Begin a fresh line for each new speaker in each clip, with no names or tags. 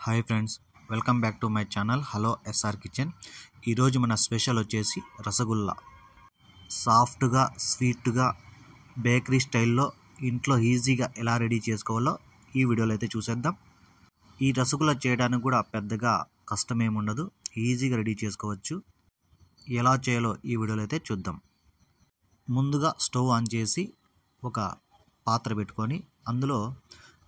Hi friends, welcome back to my channel hello SR kitchen. ఈరోజు మన special వచ్చేసి రసగుల్లా. సాఫ్ట్గా స్వీట్గా బేకరీ స్టైల్లో ఇంట్లో ఈజీగా ఎలా రెడీ చేసుకోవాలో ఈ వీడియోలో అయితే చూసేద్దాం. ఈ రసగుల్లా చేయడానికి కూడా పెద్దగా కష్టమేముండదు, ఈజీగా రెడీ చేసుకోవచ్చు. ఎలా చేయాలో ఈ వీడియోలో అయితే చూద్దాం. ముందుగా స్టవ్ ఆన్ చేసి ఒక పాత్ర పెట్టుకొని అందులో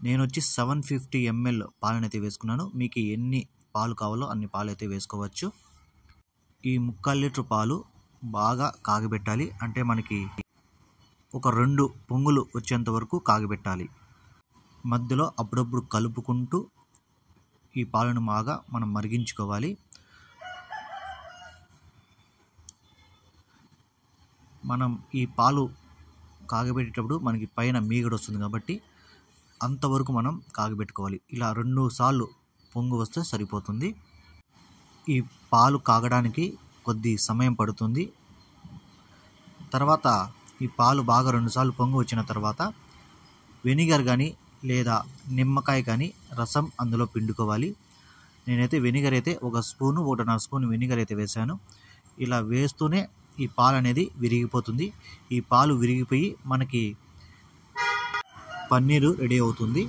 నేను వచ్చి 750 ml పాలనైతే వేసుకున్నాను. మీకు ఎన్ని పాలు కావాలో అన్ని పాలు అయితే వేసుకోవచ్చు. ఈ 3/4 లీటర్ పాలు బాగా కాగబెట్టాలి. అంటే మనకి ఒక 2 పొంగులు వచ్చేంత వరకు కాగబెట్టాలి. మధ్యలో అప్పుడప్పుడు కలుపుకుంటూ ఈ పాలను బాగా మనం మరిగించుకోవాలి. మనం ఈ పాలు కాగబెట్టేటప్పుడు మనకి పైన మీగడ వస్తుంది కాబట్టి అంతవరకు మనం కాగబెట్టుకోవాలి. ఇలా 2 సార్లు పొంగు వస్తే సరిపోతుంది. ఈ పాలు కాగడానికి కొద్ది సమయం పడుతుంది. తర్వాత ఈ పాలు బాగా 2 సార్లు పొంగు వచ్చిన తర్వాత వెనిగర్ కానీ లేదా నిమ్మకాయ కానీ రసం అందులో పిండుకోవాలి. నేనైతే వెనిగర్ అయితే 1 స్పూను 1.5 స్పూన్ వెనిగర్ అయితే వేశాను. ఇలా వేస్తూనే ఈ పాలు అనేది విరిగిపోతుంది. ఈ పాలు విరిగిపోయి మనకి పన్నీరు రెడీ అవుతుంది.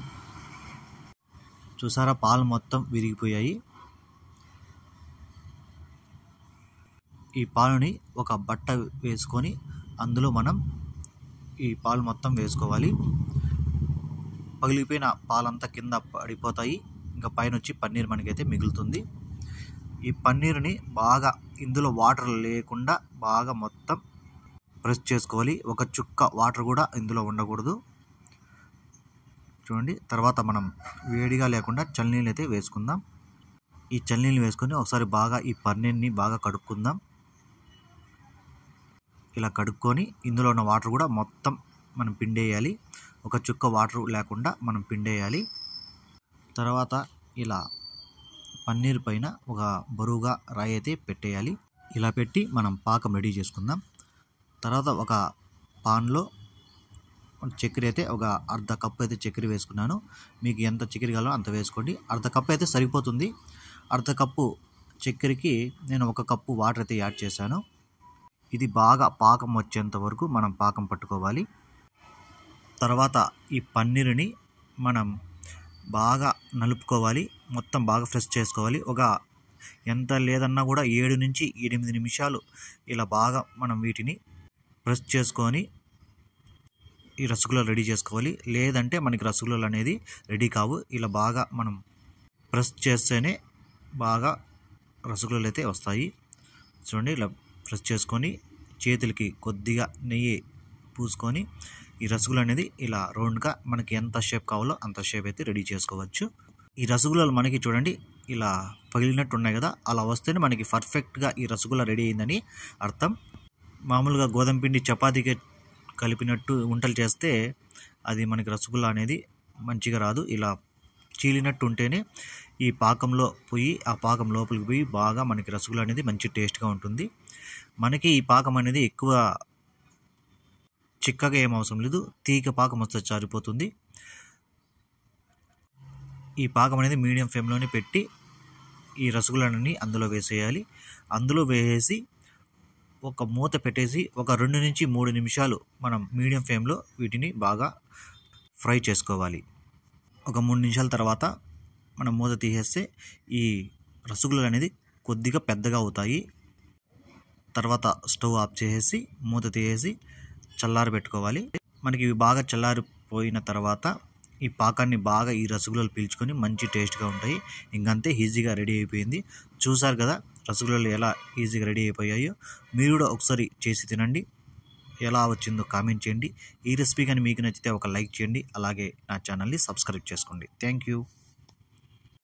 చూసారా, పాలు మొత్తం విరిగిపోయాయి. ఈ పాలుని ఒక బట్ట వేసుకొని అందులో మనం ఈ పాలు మొత్తం వేసుకోవాలి. పగిలిపోయిన పాలంతా కింద పడిపోతాయి. ఇంకా పైన వచ్చి పన్నీర్ మనకైతే మిగులుతుంది. ఈ పన్నీరుని బాగా ఇందులో వాటర్ లేకుండా బాగా మొత్తం ప్రెస్ చేసుకోవాలి. ఒక చుక్క వాటర్ కూడా ఇందులో ఉండకూడదు. చూడండి, తర్వాత మనం వేడిగా లేకుండా చల్లనీళ్ళు అయితే వేసుకుందాం. ఈ చల్లనీళ్ళు వేసుకొని ఒకసారి బాగా ఈ పన్నీర్ని బాగా కడుక్కుందాం. ఇలా కడుక్కొని ఇందులో ఉన్న వాటర్ కూడా మొత్తం మనం పిండేయాలి. ఒక చుక్క వాటర్ లేకుండా మనం పిండేయాలి. తర్వాత ఇలా పన్నీర్ పైన ఒక బరువుగా రాయి అయితే పెట్టేయాలి. ఇలా పెట్టి మనం పాకం రెడీ చేసుకుందాం. తర్వాత ఒక పాన్లో చక్కెర అయితే ఒక 1/2 కప్పు అయితే చక్కెర వేసుకున్నాను. మీకు ఎంత చక్కెర కావాలో అంత వేసుకోండి. 1/2 కప్పు అయితే సరిపోతుంది. 1/2 కప్పు చక్కెరకి నేను 1 కప్పు వాటర్ అయితే యాడ్ చేశాను. ఇది బాగా పాకం వచ్చేంత వరకు మనం పాకం పట్టుకోవాలి. తర్వాత ఈ పన్నీరుని మనం బాగా నలుపుకోవాలి. మొత్తం బాగా ఫ్రెష్ చేసుకోవాలి. ఒక ఎంత లేదన్నా కూడా 7 నుంచి 8 నిమిషాలు ఇలా బాగా మనం వీటిని ప్రెస్ చేసుకొని ఈ రసగుల్లా రెడీ చేసుకోవాలి. లేదంటే మనకి రసగుల్లాలు అనేది రెడీ కావు. ఇలా బాగా మనం ప్రెస్ చేస్తేనే బాగా రసగుల్లాలు అయితే వస్తాయి. చూడండి, ఇలా ప్రెస్ చేసుకొని చేతులకి కొద్దిగా నెయ్యి పూసుకొని ఈ రసగుల్లా అనేది ఇలా రౌండ్గా మనకి ఎంత షేప్ కావాలో అంత షేప్ అయితే రెడీ చేసుకోవచ్చు. ఈ రసగుల్లాలు మనకి చూడండి ఇలా పగిలినట్టు ఉన్నాయి కదా, అలా వస్తేనే మనకి పర్ఫెక్ట్గా ఈ రసగుల్లా రెడీ అయిందని అర్థం. మామూలుగా గోధుమ పిండి చపాతీకి కలిపినట్టు వంటలు చేస్తే అది మనకి రసగుల్లా అనేది మంచిగా రాదు. ఇలా చీలినట్టు ఉంటేనే ఈ పాకంలో పోయి ఆ పాకం లోపలికి పోయి బాగా మనకి రసగుల్లా అనేది మంచి టేస్ట్గా ఉంటుంది. మనకి ఈ పాకం అనేది ఎక్కువ చిక్కగా ఏం అవసరం లేదు, తీగ పాకం వస్తే సరిపోతుంది. ఈ పాకం అనేది మీడియం ఫ్లేమ్లోనే పెట్టి ఈ రసగుల్లాని అందులో వేసేయాలి. అందులో వేసేసి ఒక మూత పెట్టేసి ఒక 2 నుంచి 3 నిమిషాలు మనం మీడియం ఫ్లేమ్లో వీటిని బాగా ఫ్రై చేసుకోవాలి. ఒక 3 నిమిషాల తర్వాత మనం మూత తీసేస్తే ఈ రసగుల్లాలు అనేది కొద్దిగా పెద్దగా అవుతాయి. తర్వాత స్టవ్ ఆఫ్ చేసేసి మూత తీసేసి చల్లారి పెట్టుకోవాలి. మనకి ఇవి బాగా చల్లారిపోయిన తర్వాత ఈ పాకాన్ని బాగా ఈ రసగుల్లాలు పీల్చుకొని మంచి టేస్ట్గా ఉంటాయి. ఇంకంతే, ఈజీగా రెడీ అయిపోయింది. చూసారు కదా రసగుల్లాలు ఎలా ఈజీగా రెడీ అయిపోయాయో. మీరు కూడా ఒకసారి చేసి తినండి. ఎలా వచ్చిందో కామెంట్ చేయండి. ఈ రెసిపీ కానీ మీకు నచ్చితే ఒక లైక్ చేయండి. అలాగే నా ఛానల్ని సబ్స్క్రైబ్ చేసుకోండి. Thank you.